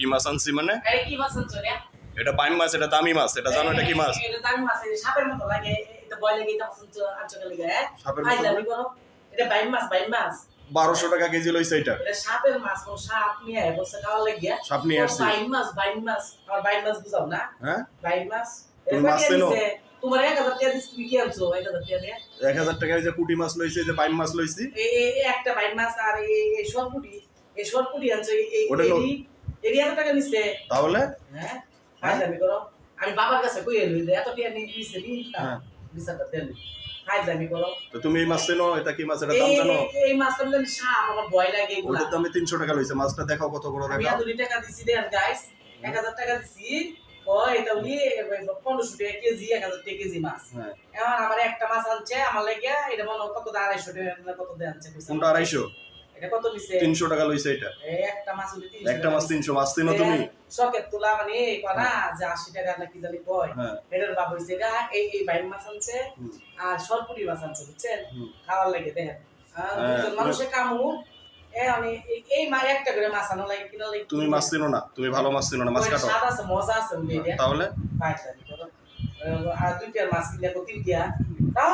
কি মাছ আনছি মানে? আরে কি মাছ আনছো রে? এটা বাইম মাছ, এটা দামি মাছ, এটা জানো এটা কি মাছ? এটা দামি মাছ, এই সাপের মতো লাগে, এটা ভয় লাগে, এটা আনছো আনছো লাগে, হ্যাঁ? সাপের আই মতো জানি করো, এটা বাইম মাছ, বাইম মাছ। 1200 টাকা কেজি লইছে এটা। এটা সাপের মাছ, ও সাপ নিয়ে বসে খাওয়া লাগিয়া। সাপ নিয়ে আসছি। বাইম মাছ, বাইম মাছ, আর বাইম মাছ বুঝাও না? হ্যাঁ? বাইম মাছ। তুমি মাছ চেনো? তোমার 1000 টাকা দিস, তুমি কি আনছো 1000 টাকা দিয়ে? 1000 টাকায় যে পুঁটি মাছ লইছে, যে বাইম মাছ লইছি। এই একটা বাইম মাছ আর এই সরপুটি, এই সরপুটি আনছো, এই ওটা লো- এর 1000 টাকা নিছে। তাহলে হ্যাঁ? খাই দামি করো। আমি বাবার কাছে কই এলি যে এত টাকা নিছে নি না। হ্যাঁ। বিচারটা দেন। খাই দামি করো। তো তুমি এই মাছ চেনো? এটা কি মাছ, এটা দাম জানো? এই মাছটা বলেন সাপ, আমার ভয় লাগে এগুলা। ওটার দামে 300 টাকা লইছে। মাছটা দেখাও কত বড় আমি দেখাও। এত টাকা দিছি দেন গাইস, 1000 টাকা দিছি। ওই এটা উনি 1500 টাকা কেজি, 1000 টাকা কেজি মাছ। হ্যাঁ। এখন আমার একটা মাছ আনছে আমার লাগিয়া, এটা মনে হয় কত 250 টাকা না কত দিয়ে আনছে কইছে। কোনটা 250? এটা কত নিছে? 300 টাকা লইছে এটা। এই একটা মাছ হলে 300 একটা মাছ 300। মাছ চিনো তুমি? শকের তোলা মানে কনা যে 80 টাকা নাকি জানি কয়। হ্যাঁ। এটার বাপ হইছে এটা এই বাইম মাছ আনছে আর সরপুরি মাছ আনছে বুঝছেন? খাওয়ার লাগে দেখেন। দুজন মানুষে কামু এই মা একটা করে মাছ আনো লাগে কিনা লাগে। তুমি মাছ চিনো না, তুমি ভালো মাছ চিনো না, মাছ কাটো। স্বাদ আছে, মজা আছে উনি এটা। তাহলে পাইতালি করো। আর 2 টিয়ার মাছ কিনলে 3 টিয়া। তাও